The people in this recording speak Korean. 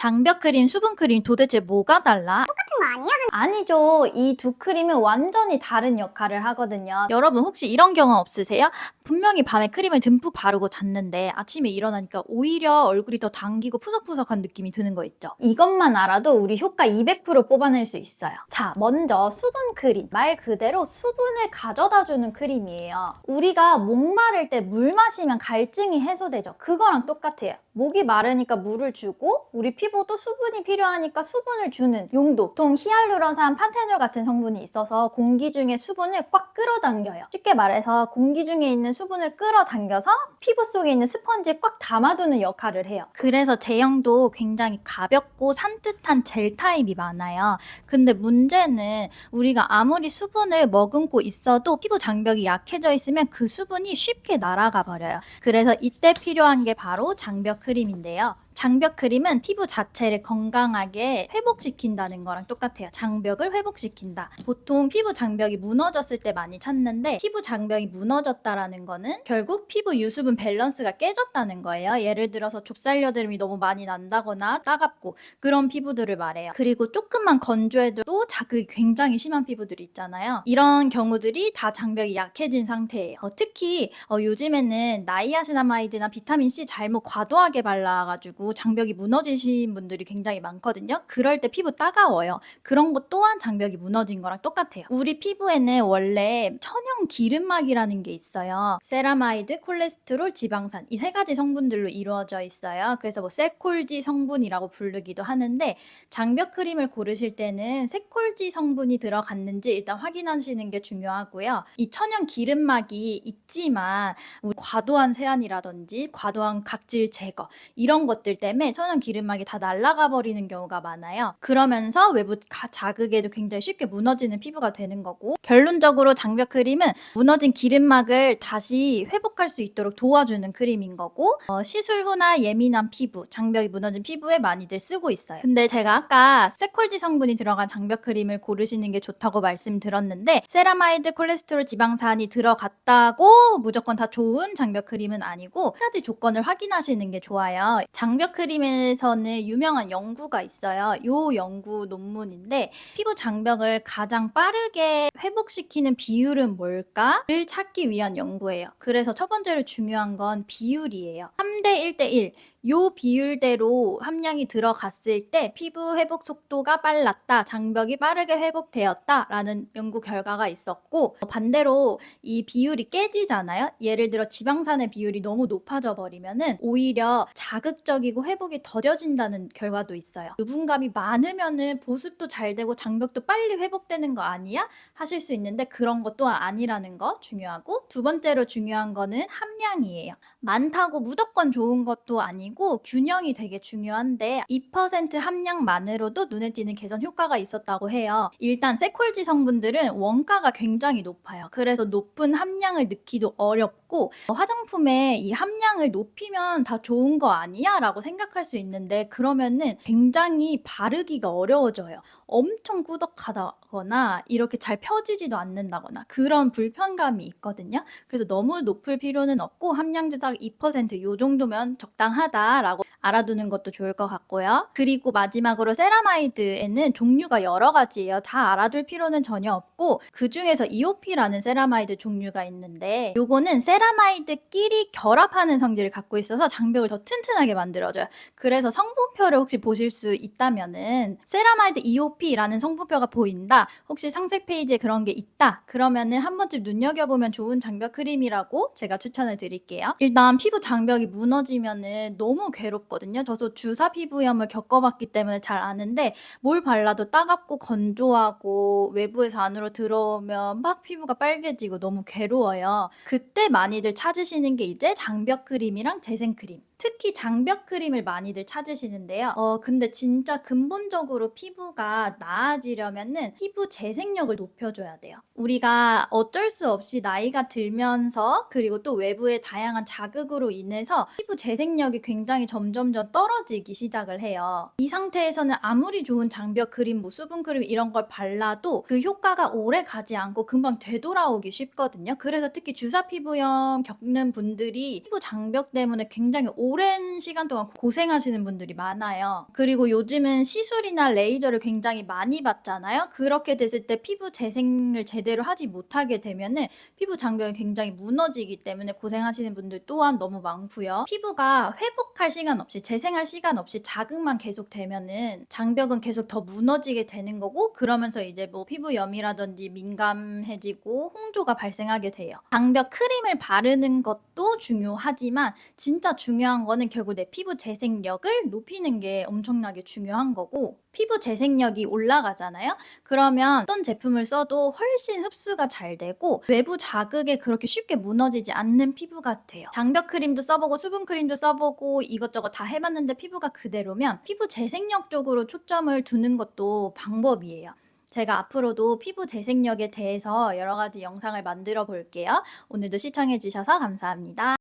장벽 크림, 수분 크림 도대체 뭐가 달라? 똑같은 거 아니야? 아니죠. 이 두 크림은 완전히 다른 역할을 하거든요. 여러분 혹시 이런 경험 없으세요? 분명히 밤에 크림을 듬뿍 바르고 잤는데 아침에 일어나니까 오히려 얼굴이 더 당기고 푸석푸석한 느낌이 드는 거 있죠? 이것만 알아도 우리 효과 200% 뽑아낼 수 있어요. 자, 먼저 수분 크림. 말 그대로 수분을 가져다주는 크림이에요. 우리가 목마를 때 물 마시면 갈증이 해소되죠. 그거랑 똑같아요. 목이 마르니까 물을 주고 우리 피부도 수분이 필요하니까 수분을 주는 용도. 보통 히알루론산, 판테놀 같은 성분이 있어서 공기 중에 수분을 꽉 끌어당겨요. 쉽게 말해서 공기 중에 있는 수분을 끌어당겨서 피부 속에 있는 스펀지에 꽉 담아두는 역할을 해요. 그래서 제형도 굉장히 가볍고 산뜻한 젤 타입이 많아요. 근데 문제는 우리가 아무리 수분을 머금고 있어도 피부 장벽이 약해져 있으면 그 수분이 쉽게 날아가 버려요. 그래서 이때 필요한 게 바로 장벽 크림인데요. 장벽 크림은 피부 자체를 건강하게 회복시킨다는 거랑 똑같아요. 장벽을 회복시킨다. 보통 피부 장벽이 무너졌을 때 많이 찾는데 피부 장벽이 무너졌다라는 거는 결국 피부 유수분 밸런스가 깨졌다는 거예요. 예를 들어서 좁쌀여드름이 너무 많이 난다거나 따갑고 그런 피부들을 말해요. 그리고 조금만 건조해도 자극이 굉장히 심한 피부들이 있잖아요. 이런 경우들이 다 장벽이 약해진 상태예요. 특히 요즘에는 나이아신아마이드나 비타민C 잘못 과도하게 발라가지고 장벽이 무너지신 분들이 굉장히 많거든요. 그럴 때 피부 따가워요. 그런 것 또한 장벽이 무너진 거랑 똑같아요. 우리 피부에는 원래 천연 기름막이라는 게 있어요. 세라마이드, 콜레스테롤, 지방산 이 세 가지 성분들로 이루어져 있어요. 그래서 뭐 세콜지 성분이라고 부르기도 하는데 장벽 크림을 고르실 때는 세콜지 성분이 들어갔는지 일단 확인하시는 게 중요하고요. 이 천연 기름막이 있지만 과도한 세안이라든지 과도한 각질 제거 이런 것들 때문에 천연 기름막이 다 날아가 버리는 경우가 많아요. 그러면서 외부 자극에도 굉장히 쉽게 무너지는 피부가 되는 거고 결론적으로 장벽 크림은 무너진 기름막을 다시 회복할 수 있도록 도와주는 크림인 거고 시술 후나 예민한 피부, 장벽이 무너진 피부에 많이들 쓰고 있어요. 근데 제가 아까 세콜지 성분이 들어간 장벽 크림을 고르시는 게 좋다고 말씀드렸는데 세라마이드, 콜레스테롤, 지방산이 들어갔다고 무조건 다 좋은 장벽 크림은 아니고 한 가지 조건을 확인하시는 게 좋아요. 장벽 크림에서는 유명한 연구가 있어요. 요 연구 논문인데 피부 장벽을 가장 빠르게 회복시키는 비율은 뭘까를 찾기 위한 연구예요. 그래서 첫 번째로 중요한 건 비율이에요. 3대 1대 1. 요 비율대로 함량이 들어갔을 때 피부 회복 속도가 빨랐다, 장벽이 빠르게 회복되었다 라는 연구 결과가 있었고 반대로 이 비율이 깨지잖아요. 예를 들어 지방산의 비율이 너무 높아져 버리면은 오히려 자극적이고 회복이 더뎌진다는 결과도 있어요. 유분감이 많으면은 보습도 잘 되고 장벽도 빨리 회복되는 거 아니야? 하실 수 있는데 그런 것 또한 아니라는 거 중요하고 두 번째로 중요한 거는 함량이에요. 많다고 무조건 좋은 것도 아니고 균형이 되게 중요한데 2% 함량만으로도 눈에 띄는 개선 효과가 있었다고 해요. 일단 세콜지 성분들은 원가가 굉장히 높아요. 그래서 높은 함량을 넣기도 어렵고 화장품에 이 함량을 높이면 다 좋은 거 아니야? 라고 생각할 수 있는데 그러면은 굉장히 바르기가 어려워져요. 엄청 꾸덕하다거나 이렇게 잘 펴지지도 않는다거나 그런 불편감이 있거든요. 그래서 너무 높을 필요는 없고 함량도 딱 2%요 정도면 적당하다라고 알아두는 것도 좋을 것 같고요. 그리고 마지막으로 세라마이드에는 종류가 여러 가지예요. 다 알아둘 필요는 전혀 없고 그중에서 EOP라는 세라마이드 종류가 있는데 요거는 세라마이드끼리 결합하는 성질을 갖고 있어서 장벽을 더 튼튼하게 만들어줘요. 그래서 성분표를 혹시 보실 수 있다면은 세라마이드 EOP라는 성분표가 보인다. 혹시 상세 페이지에 그런 게 있다. 그러면은 한 번쯤 눈여겨보면 좋은 장벽 크림이라고 제가 추천을 드릴게요. 일단 피부 장벽이 무너지면은 너무 괴롭거든요. 저도 주사 피부염을 겪어봤기 때문에 잘 아는데 뭘 발라도 따갑고 건조하고 외부에서 안으로 들어오면 막 피부가 빨개지고 너무 괴로워요. 그때 많이들 찾으시는 게 이제 장벽 크림이랑 재생 크림. 특히 장벽 크림을 많이들 찾으시는데요. 근데 진짜 근본적으로 피부가 나아지려면은 피부 재생력을 높여줘야 돼요. 우리가 어쩔 수 없이 나이가 들면서 그리고 또 외부의 다양한 자극으로 인해서 피부 재생력이 굉장히 점점점 떨어지기 시작을 해요. 이 상태에서는 아무리 좋은 장벽 크림, 뭐 수분 크림 이런 걸 발라도 그 효과가 오래 가지 않고 금방 되돌아오기 쉽거든요. 그래서 특히 주사 피부염 겪는 분들이 피부 장벽 때문에 굉장히 오랜 시간 동안 고생하시는 분들이 많아요. 그리고 요즘은 시술이나 레이저를 굉장히 많이 받잖아요. 그렇게 됐을 때 피부 재생을 제대로 하지 못하게 되면은 피부 장벽이 굉장히 무너지기 때문에 고생하시는 분들 또한 너무 많고요. 피부가 회복할 시간 없이 재생할 시간 없이 자극만 계속 되면은 장벽은 계속 더 무너지게 되는 거고, 그러면서 이제 뭐 피부염이라든지 민감해지고 홍조가 발생하게 돼요. 장벽 크림을 바르는 것도 중요하지만 진짜 중요한 거는 결국 내 피부 재생력을 높이는 게 엄청나게 중요한 거고, 피부 재생력이 올라가잖아요. 그러면 어떤 제품을 써도 훨씬 흡수가 잘 되고 외부 자극에 그렇게 쉽게 무너지지 않는 피부가 돼요. 장벽 크림도 써보고 수분 크림도 써보고 이것저것 다 해봤는데 피부가 그대로면 피부 재생력 쪽으로 초점을 두는 것도 방법이에요. 제가 앞으로도 피부 재생력에 대해서 여러 가지 영상을 만들어 볼게요. 오늘도 시청해 주셔서 감사합니다.